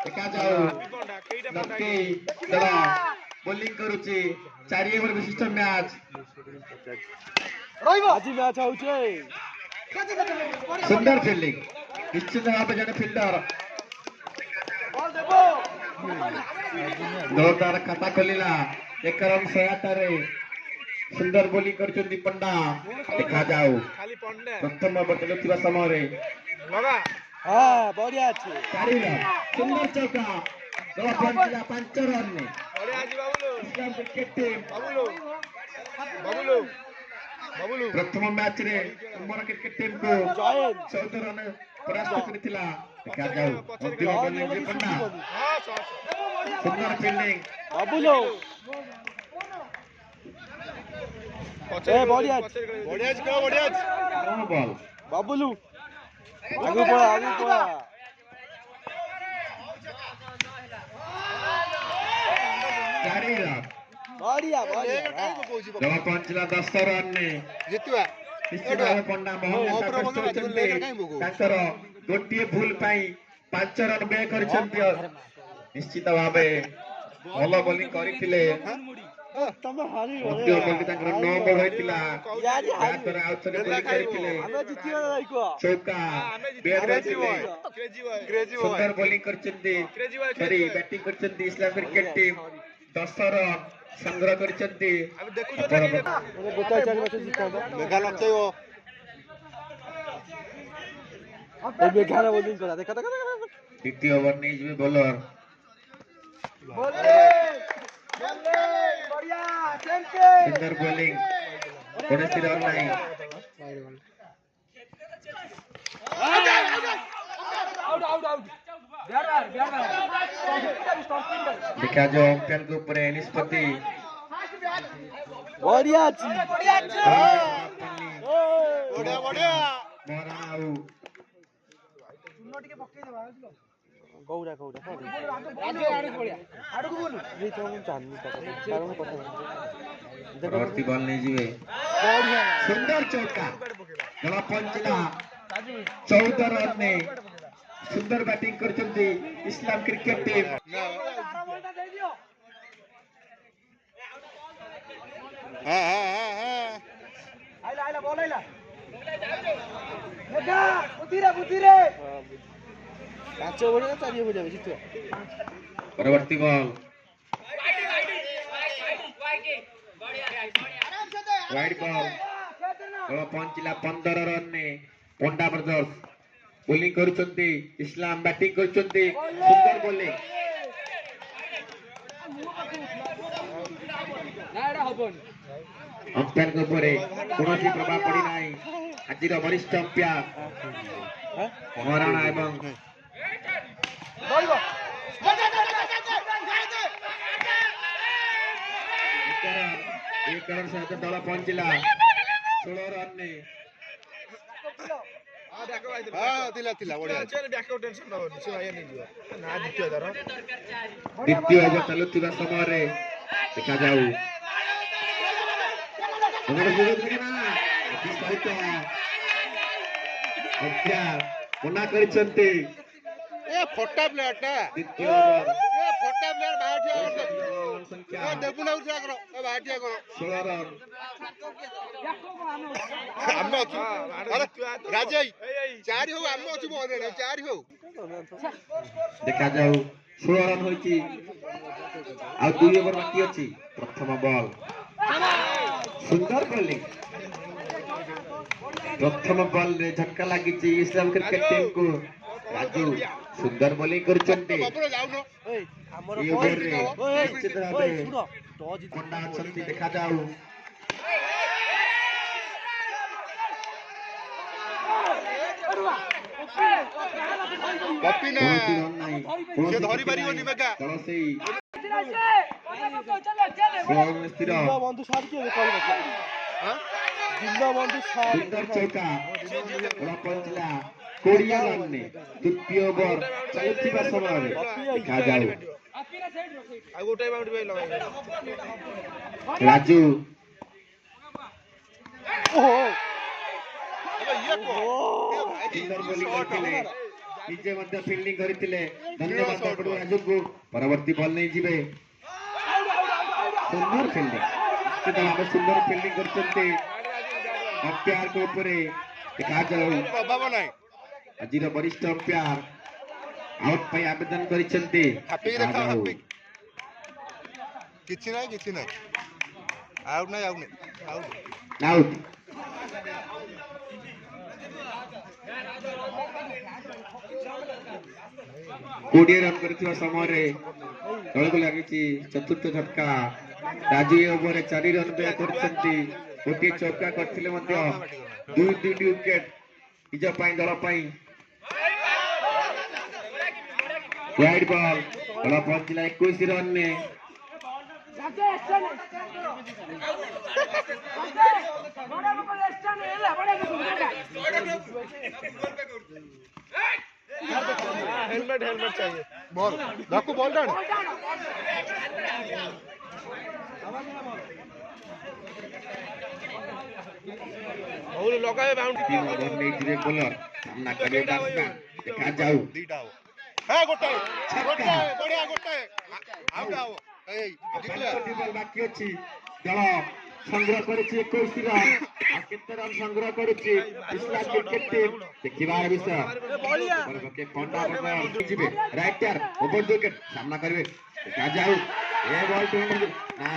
ଦେଖାଯାଉ ଲକି ଦଳ ବୋଲିଂ କରୁଛି 4 ଓଭର ବିଶିଷ୍ଟ ମ୍ୟାଚ୍ ଆଜି ମ୍ୟାଚ୍ ହଉଛି ସୁନ୍ଦର ଫିଲ୍ଡିଂ ନିଶ୍ଚିତ ଭାବେ ଜଣେ ଫିଲ୍ଡର ଦଳ ତାର ଖାତା ଖୋଲିଲା 1 ରନ୍ ସହାୟତାରେ ସୁନ୍ଦର ବୋଲିଂ କରୁଛନ୍ତି ପଣ୍ଡା ଦେଖାଯାଉ ପ୍ରଥମ ଓଭର ଚାଲୁଥିବା ସମୟରେ ବଢିଆ ଅଛି 4 ରନ୍ ସୁନ୍ଦର ଚୌକା ଦଳ ପହଞ୍ଚିଲା 5 ରନ୍ରେ ଇସ୍ଲାମ କ୍ରିକେଟ ଟିମ୍ ପ୍ରଥମ ମ୍ୟାଚରେ ଆମର କ୍ରିକେଟ ଟିମକୁ 14 ରନ୍ ପରାସ୍ତ କରିଥିଲା ଦେଖାଯାଉ ଅନ୍ତିମ ବୋଲିଂରେ ପଣ୍ଡା ସୁନ୍ଦର ଫିଲ୍ଡିଂ ବବୁଲୁ ବଢିଆ ବଲ୍ ବବୁଲୁ ଆଗକୁ ପଳା ଚାରି ରନ୍ ବଢିଆ ଦଳ ପହଞ୍ଚିଲା 10 ରନ୍ରେ ନିଶ୍ଚିତ ଭାବେ ପଣ୍ଡା ମହମ୍ମଦ ସାବ୍ୟସ୍ତ ହୋଇଛନ୍ତି ତାଙ୍କର ଗୋଟିଏ ଭୁଲ ପାଇଁ 5 ରନ୍ ବ୍ୟୟ କରିଛନ୍ତି ନିଶ୍ଚିତ ଭାବେ ଭଲ ବୋଲିଂ କରିଥିଲେ ଦ୍ୱିତୀୟ ବଲ୍ଟି ତାଙ୍କର 9 ବଲ୍ ହୋଇଥିଲା ଯାହାଦ୍ୱାରା ଆଉ ଥରେ ବୋଲିଂ କରିଥିଲେ ଚୌକା ବ୍ୟାଟ୍ ରହିଥିଲେ ସୁନ୍ଦର ବୋଲିଂ କରିଛନ୍ତି ସରି ବ୍ୟାଟିଂ କରିଛନ୍ତି ଇସ୍ଲାମ କ୍ରିକେଟ ଟିମ୍ 10 ରନ୍ ସଂଗ୍ରହ କରିଛନ୍ତି ଦ୍ୱିତୀୟ ଓଭର ନେଇଯିବେ ବୋଲର ସୁନ୍ଦର ବୋଲିଂ କୌଣସି ରନ୍ ନାହିଁ ଦେଖାଯାଉ ଅମ୍ପାୟାରଙ୍କ ଉପରେ ନିଷ୍ପତ୍ତି ବଢିଆ ଅଛି ମହାରାଣା ଆଉ ପରବର୍ତ୍ତୀ ବଲ୍ ନେଇଯିବେ ସୁନ୍ଦର ଚୌକା ଦଳ ପହଞ୍ଚିଲା 14 ରନ୍ରେ ସୁନ୍ଦର ବ୍ୟାଟିଂ କରିଛନ୍ତି ଇସ୍ଲାମ କ୍ରିକେଟ ଟିମ୍ ପରବର୍ତ୍ତୀ ବଲ୍ ୱାଇଡ୍ ବଲ୍ ଦଳ ପହଞ୍ଚିଲା 15 ରନ୍ରେ ପଣ୍ଡା ବ୍ରଦର୍ସ ବୋଲିଂ କରୁଛନ୍ତି ଇସ୍ଲାମ ବ୍ୟାଟିଂ କରୁଛନ୍ତି ସୁନ୍ଦର ବୋଲିଂ ଅମ୍ପାୟାରଙ୍କ ଉପରେ କୌଣସି ପ୍ରଭାବ ପଡ଼ିନାହିଁ ଆଜିର ବରିଷ୍ଠ ଅମ୍ପାୟାର ମହାରାଣା ଏବଂ ସହିତ ଦଳ ପହଞ୍ଚିଲା 16 ରନ୍ରେ ଦ୍ୱିତୀୟ ଓଭର ଚାଲୁଥିବା ସମୟରେ ଦେଖାଯାଉ ମନା କରିଛନ୍ତି ଫଟା ପ୍ଲେୟାର ଦ୍ୱିତୀୟ ଓଭର ଫଟା ପ୍ଲେୟାର ସଂଖ୍ୟା 16 ରନ୍ ଦେଖାଯାଉ 16 ରନ୍ ହୋଇଛି ଆଉ 2 ଓଭର ବାକି ଅଛି ପ୍ରଥମ ବଲ୍ ସୁନ୍ଦର ବୋଲିଂ ପ୍ରଥମ ବଲ୍ରେ ଝଟକା ଲାଗିଛି ଇସ୍ଲାମ କ୍ରିକେଟ ଟିମ୍କୁ ରାଜୁ ସୁନ୍ଦର ବୋଲିଂ କରୁଛନ୍ତି এই ওভারে নিশ্চিତ ଭାବେ ପଣ୍ଡା ଅଛନ୍ତି ଦେଖାଯାଉ ଧରି ପାରିବନି ବେକା ସେଇ ବନ୍ଧୁ ସୁନ୍ଦର ଚୌକା ପହଞ୍ଚିଲା 20 ରନ୍ରେ ଦ୍ୱିତୀୟ ଓଭର ଚାଲୁଥିବା ସମୟରେ ଦେଖାଯାଉ ରାଜୁ ସୁନ୍ଦର ବୋଲିଂ କରିଥିଲେ ନିଜେ ମଧ୍ୟ ଫିଲ୍ଡିଂ କରିଥିଲେ। ଧନ୍ୟବାଦ ଆପଣଙ୍କୁ ରାଜୁଙ୍କୁ। ପରବର୍ତ୍ତୀ ବଲ୍ ନେଇ ଯିବେ। ସୁନ୍ଦର ଫିଲ୍ଡିଂ, ନିଶ୍ଚିତ ଭାବେ ସୁନ୍ଦର ଫିଲ୍ଡିଂ କରିଛନ୍ତି ଅମ୍ପାୟାରଙ୍କ ଉପରେ। ଦେଖାଯାଉ ପ୍ରଭାବ ନାହିଁ। ଆଜିର ବରିଷ୍ଠ ଅମ୍ପାୟାର ଆଉଟ୍ ପାଇଁ ଆବେଦନ କରିଛନ୍ତି। କିଛି ନାହିଁ ଆଉଟ୍ ନାହିଁ ଆଉଟ୍। 20 ରନ୍ କରିଥିବା ସମୟରେ ଦଳକୁ ଲାଗିଛି ଚତୁର୍ଥ ଝଟକା। ରାଜୁ ଏ ଓଭରରେ 4 ରନ୍ ବ୍ୟୟ କରିଛନ୍ତି। ଗୋଟିଏ ଚୌକା କରିଥିଲେ ମଧ୍ୟ ଦୁଇଟି ୱିକେଟ୍ ନିଜ ପାଇଁ ଦଳ ପାଇଁ। ୱାଇଡ୍ ବଲ୍, ଦଳ ପହଞ୍ଚିଲା 21 ରନ୍ରେ। हेलमेट चाहिए। Ball Dhaku ball down. और लगाए बाउंड्री। 3 ओवर ନେଇଯିବେ ବୋଲର। ସାମ୍ନା କରିବେ ବ୍ୟାଟ୍ସମ୍ୟାନ୍। ଦେଖାଯାଉ दीटा हो है गोटाए बढ़िया गोटाए आउट आओ एई जितले ବଲ୍ ବାକି ଅଛି। ଦଳ ସଂଗ୍ରହ କରିଛି 21 ରନ୍। ଆଉ କେତେ ରନ୍ ସଂଗ୍ରହ କରୁଛି ଇସ୍ଲାମ କ୍ରିକେଟ ଟିମ୍ ଦେଖିବାର ବିଷୟ। ପଣ୍ଡା ଯିବେ ରାଇଟର ଓଭର ୱିକେଟ୍ ସାମ୍ନା କରିବେ। ଦେଖାଯାଉ ଏ ବଲ୍ ନା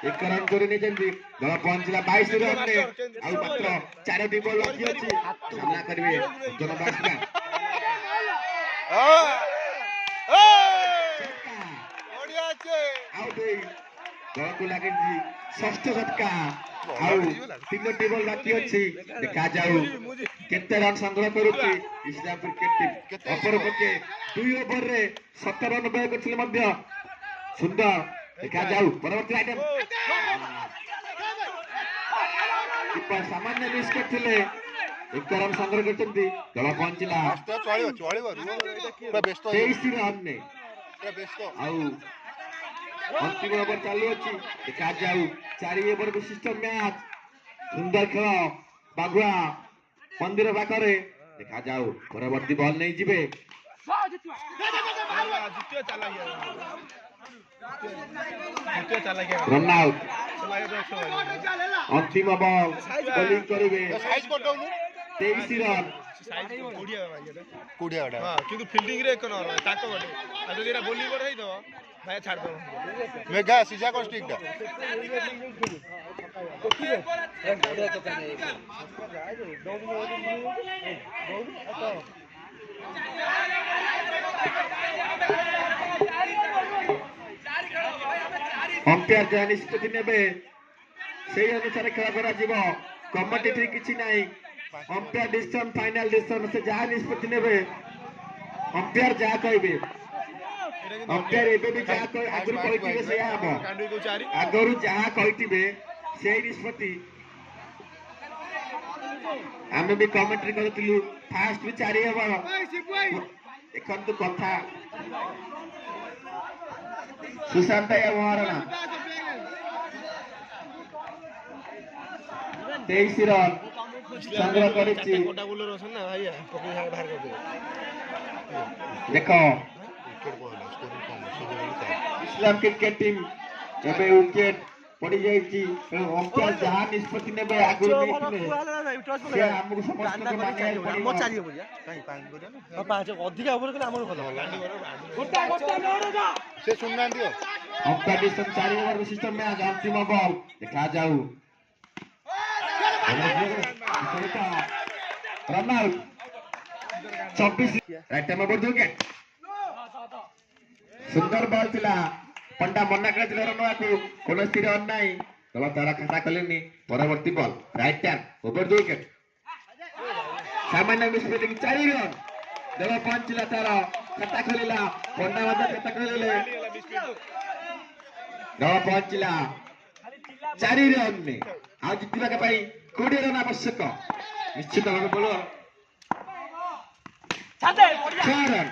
1 ରନ୍ କରି ନେଇଛନ୍ତି। ଦଳ ପହଞ୍ଚିଲା 22 ରନ୍ରେ। ଆଉ ମାତ୍ର 4ଟି ବଲ୍ ବାକି ଅଛି। ସାମ୍ନା କରିବେ ଜନ ବ୍ୟାଟ୍ସମ୍ୟାନ୍। ଆଉ ଦଳକୁ ଲାଗିଛି ଷଷ୍ଠ ଝଟକା। ଆଉ 3ଟି ବଲ୍ ବାକି ଅଛି। ଦେଖାଯାଉ କେତେ ରନ୍ ସଂଗ୍ରହ କରୁଛି ଇସ୍ଲାମ କ୍ରିକେଟ ଟିମ୍। ଅପରପକ୍ଷେ 2 ଓଭରରେ 17 ରନ୍ ବ୍ୟୟ କରିଥିଲେ ମଧ୍ୟ ସୁନ୍ଦର। ଦେଖାଯାଉ ପରବର୍ତ୍ତୀ ଆଇଟମ୍। ସାମାନ୍ୟ ମିସ୍ କରିଥିଲେ। 1 ରନ୍ ସଂଗ୍ରହ କରିଛନ୍ତି। ଦଳ ପହଞ୍ଚିଲା 23 ରନ୍ରେ। ଆଉ अंतिम ओवर चालुअछि। देखा 4 ओवर विशिष्ट मैच। सुंदर खेल बागुआ मंदिर पाखरे। देखा परवर्ती बॉल नहीं जिबे। Run out. अंतिम बॉल बॉलिंग करिवे 23 रन। किंतु फील्डिंग रे एक नंबर ताको बटे आ जदी एरा बॉलिंग कर हेई दो भाई छाड़ दो मेगा सीजा को स्टिक दा अंपायर जहाँ निष्पत्ति नेबे से अनुसार खेल करा जीवो। कमिटी किछि नाही। अंपायर डिसीजन फाइनल डिसीजन से जहाँ निष्पत्ति नेबे अंपायर जहाँ कहबे। अंपायर एबे भी जहाँ आगुर कहथिबे से हबो। आगुर जहाँ कहथिबे से निष्पत्ति। आमे भी कमेंट्री करथिलु फास्ट भी 4 ओवर देखंतु कथा सुशांत या महाराणा 23 रन संग्रह करिछि। देखो इस्लाम क्रिकेट टीम एबे विकेट पड़ी जाइछि। अंपायर जहां निष्पत्ति नेबे आगुर नेथिले से हमहु समस्त को मानिया पड़ी। मो 4 ओवर या काई 5 ओवर ना 5 अधिक ओवर कले हमर भलो गोटा से सुनना दियो। अंपायर डिसीजन 4 ओवर विशिष्ट मैच। अंतिम बॉल देखा जाऊ। Run out 24 right time over wicket. सुंदर बॉल थिला। पंडा मना करथिले रन को कोनो स्थिर रन नाही। तला तारा खाता कलेनी। परवर्ती ball right time over wicket. सामान्य मिस्टेक 4 रन। दल पहुंचला तारा खाता खोलिला। पंडा मदा खाता खोलिले। दल पहुंचला 4 रन में। आज जितला के भाई 20 रन आवश्यक। निश्चित भाव बोलो 6 रन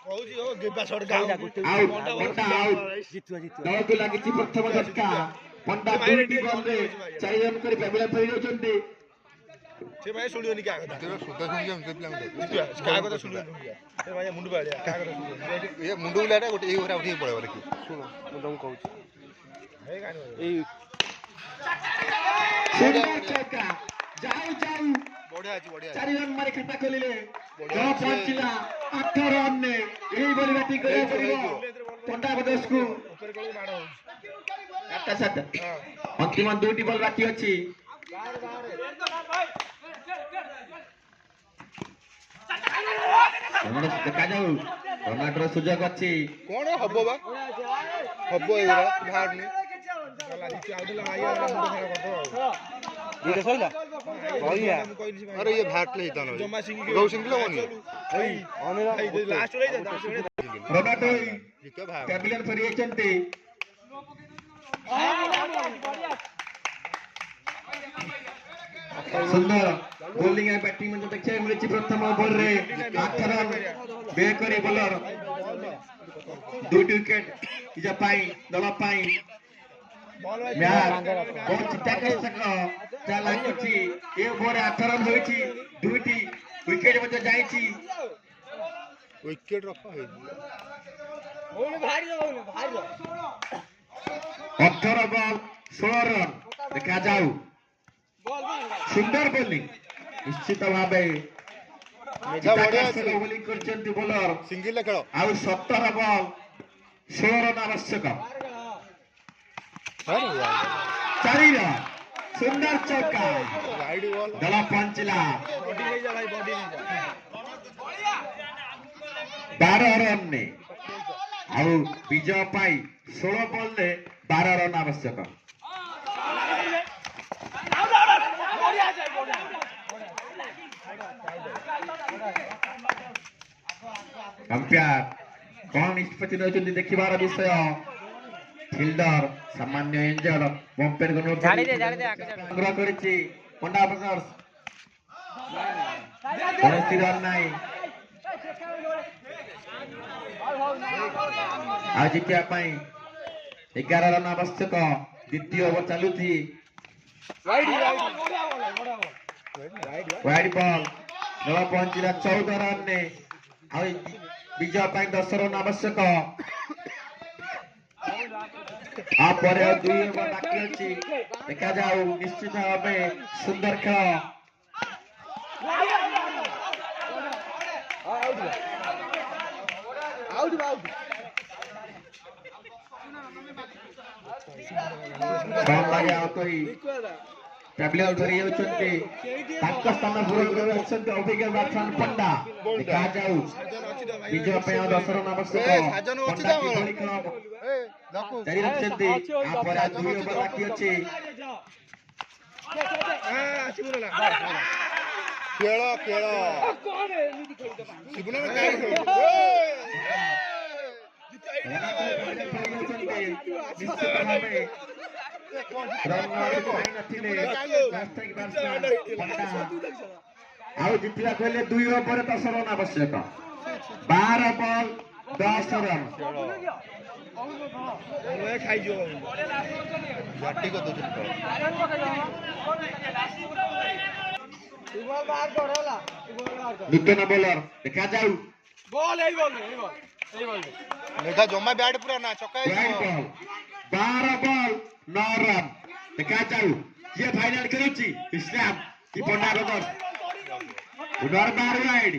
कहूजी ओ गेबा शॉट गाउ आउट। पंडा आउट। दल को लागिछि प्रथम झटका। पंडा 2टी बॉल रे 4 रन करी फैमिली फेरि होचंती। ସେ ଭାଇ ଶୁଣିବନି କାହା କଥା ତେବେ ସୁଧା ଶୁଣିକି ଆମେ ପିଲାଙ୍କୁ କାହା କଥା ଶୁଣିବନି ସେ ଭାଇ ମୁଣ୍ଡ ବାଳିଆ କାହା କଥା ଶୁଣିବନି ଏ ମୁଣ୍ଡ ବୁଲାଟା ଗୋଟେ ଏଇ ଘରେ ଉଠିକି ପଳେଇବ ଦେଖି ଶୁଣ ମୁଁ ତମକୁ କହୁଛି ଭାଇ କାହିଁ ଏଇ ସୁନ୍ଦର ଚୌକା ଯାଉ ଯାଉ ବଢିଆ ଅଛି ବଢିଆ 4 ରନ୍ ମାରି ଖାତା ଖୋଲିଲେ ଦଳ ପହଞ୍ଚିଲା 8 ରନ୍ରେ ଏଇଭଳି ବ୍ୟାଟିଂ କରିବାକୁ ପଡିବ ପଣ୍ଡା ବଦସକୁ ଉପରେ କଳି ମାଡ଼ ହଉଛି 8-7 ଅନ୍ତିମ 2ଟି ବଲ୍ ବାକି ଅଛି ଦେଖାଯାଉ ଟମାଟର ସୁଯୋଗ ଅଛି କଣ ହବ ବା ହବ ଏଗୁରା ବାହାରୁନି ଆଉଥିଲା ଭାଇ ମୁଣ୍ଡ ଖରାପ କରିଦବ ଦିଟା ସଇଲା ବଢିଆ ମୁଁ କହିଲି ଆରେ ଇଏ ଭାଟଲେ ହେଇଥାନ ଜମା ସିଙ୍ଗି ଗଉ ସିଙ୍ଗିଲ ହବନି ଏଇ ଅନିରା ଲାଷ୍ଟ ରେ ଯାଇଥାନ୍ତା ରୋନାଲ୍ଡୋ ଜିତ ଭାଗ ପ୍ୟାଭିଲିୟନ ଫେରି ଯାଇଛନ୍ତି ସୁନ୍ଦର ବୋଲିଂ ଆଉ ବ୍ୟାଟିଂ ମଧ୍ୟ ଦେଖିବାକୁ ମିଳିଛି ପ୍ରଥମ ଓଭରରେ 8 ରନ୍ ବ୍ୟୟ କରି ବୋଲର 2ଟି ୱିକେଟ ନିଜ ପାଇଁ ଦଳ ପାଇଁ ମ୍ୟାଚ୍ ବହୁତ ଚିତ୍ତାକର୍ଷକ ଯାହା ଲାଗୁଛି ଏ ଓଭରରେ 8 ରନ୍ ହୋଇଛି 2ଟି ୱିକେଟ ମଧ୍ୟ ଯାଇଛି ୱିକେଟ ରଖ ହେଇଛି 18 ବଲ୍ 16 ରନ୍ ଦେଖାଯାଉ ସୁନ୍ଦର ବୋଲିଂ ନିଶ୍ଚିତ ଭାବେ ଚିତ୍ତାକର୍ଷକ ବୋଲିଂ କରିଛନ୍ତି ବୋଲର ସିଙ୍ଗିଲ ଖେଳ ଆଉ 17 ବଲ୍ 16 ରନ୍ ଆବଶ୍ୟକ 4 ରନ୍ ସୁନ୍ଦର ଚୌକା ରାଇଡ ବଲ ଦଳ ପହଞ୍ଚିଲା ବଡି ନେଇଯା ଭାଇ ବଡି ନେଇଯା 12 ରନ୍ରେ ଆଉ ବିଜୟ ପାଇଁ 16 ବଲ୍ରେ 12 ରନ୍ ଆବଶ୍ୟକ ଅମ୍ପାୟାର କଣ ନିଷ୍ପତ୍ତି ନେଉଛନ୍ତି ଦେଖିବାର ବିଷୟ ଫିଲ୍ଡର ସାମାନ୍ୟ ଇଞ୍ଜର୍ଡ ଅମ୍ପାୟାରଙ୍କ ସଂଗ୍ରହ କରିଛି ପଣ୍ଡା ବ୍ରଦର୍ସ କୌଣସି ରନ୍ ନାହିଁ ଆଉ ଜିତିବା ପାଇଁ 11 ରନ୍ ଆବଶ୍ୟକ ଦ୍ୱିତୀୟ ଓଭର ଚାଲୁଛି ୱାଇଡ୍ ବଲ୍ ଦଳ ପହଞ୍ଚିଲା 14 ରନ୍ରେ ଆଉ ବିଜୟ ପାଇଁ 10 ରନ୍ ଆବଶ୍ୟକ ତାପରେ ଆଉ 2 ଓଭର ବାକି ଅଛି ଦେଖାଯାଉ ନିଶ୍ଚିତ ଭାବେ ସୁନ୍ଦର ଖେଳ ପ୍ୟାଭିଲିୟନ ଧରି ଯାଉଛନ୍ତି ତାଙ୍କ ସ୍ଥାନ ପୂରଣ କରି ଅଛନ୍ତି ଅଭିଜ୍ଞ ବ୍ୟାଟ୍ସମ୍ୟାନ ପଣ୍ଡା ଦେଖାଯାଉ ବିଜୟ ପାଇଁ ଆଉ 10 ରନ୍ ଆବଶ୍ୟକ ପଣ୍ଡା କିଭଳି ଖେଳ ଜାରି ରଖିଛନ୍ତି ତାପରେ ଆଉ 2 ଓଭର ବାକି ଅଛି ଖେଳ ଖେଳ ଶିବୁନା କାଇଁ ଖେଳ ନିଶ୍ଚିତ ଭାବେ ଆଉ ଜିତିବାକୁ ହେଲେ 2 ଓଭରରେ 10 ରନ୍ ଆବଶ୍ୟକ 12 ବଲ୍ 10 ରନ୍ ଖାଇଯିବ ଘାଟି କରିଦଉଛନ୍ତି ନୂତନ ବୋଲର ଦେଖାଯାଉ ମେଘା ଜମା ବ୍ୟାଟ୍ ପୁରା ନା ଚକା ୱାଇଡ୍ ବଲ୍ 12 ବଲ୍ 9 ରନ୍ ଦେଖାଯାଉ କିଏ ଫାଇନାଲ ଖେଳୁଛି ଇସଲାମ କି ପଣ୍ଡା ବ୍ରଦର୍ସ ପୁନର୍ବାର ୱାଇଡ୍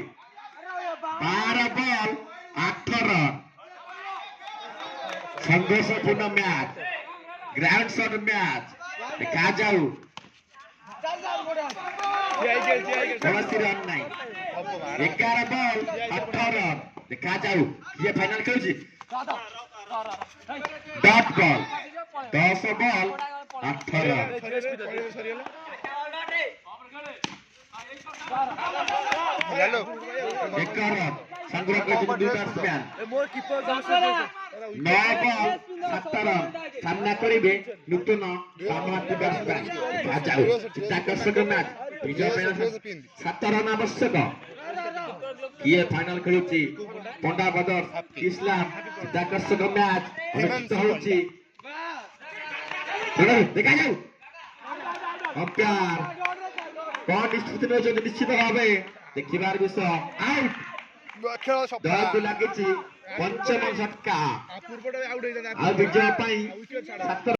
12 ବଲ୍ 8 ରନ୍ ସଂଘର୍ଷପୂର୍ଣ୍ଣ ମ୍ୟାଚ୍ ଗ୍ରାଉଣ୍ଡ ସଟ୍ ମ୍ୟାଚ୍ ଦେଖାଯାଉ କୌଣସି ରନ୍ ନାହିଁ 11 ବଲ୍ 8 ରନ୍ ଦେଖାଯାଉ କିଏ ଫାଇନାଲ ଖେଳୁଛି dot ball 10 ball 8 run 1 run ସଂଗ୍ରହ କରିଛନ୍ତି 2 ବ୍ୟାଟ୍ସମ୍ୟାନ୍ 9 ବଲ୍ 7 ରନ୍ ସାମ୍ନା କରିବେ ନୂତନ ବାମହାତୀ ବ୍ୟାଟ୍ସମ୍ୟାନ୍ ଦେଖାଯାଉ ଚିତ୍ତାକର୍ଷକ ମ୍ୟାଚ୍ ବିଜୟ ପାଇଁ 7 ରନ୍ ଆବଶ୍ୟକ କିଏ ଫାଇନାଲ ଖେଳୁଛି ପଣ୍ଡା ବ୍ରଦର୍ସ ଇସଲାମ ଚିତ୍ତାକର୍ଷକ ମ୍ୟାଚ୍ ଅନୁଷ୍ଠିତ ହେଉଛି ଦେଖାଯାଉ ଅମ୍ପାୟାର କଣ ନିଷ୍ପତ୍ତି ନେଉଛନ୍ତି ନିଶ୍ଚିତ ଭାବେ ଦେଖିବାର ବିଷୟ। ଆଉଟ୍ ଖେଳ ସଫଳ ଦଳକୁ ଲାଗିଛି ପଞ୍ଚମ ଝଟକା ପୂର୍ବଟା ଆଉଟ୍ ହେଇଥାନ୍ତା ଆଉ ବିଜୟ ପାଇଁ ଛାଡ 7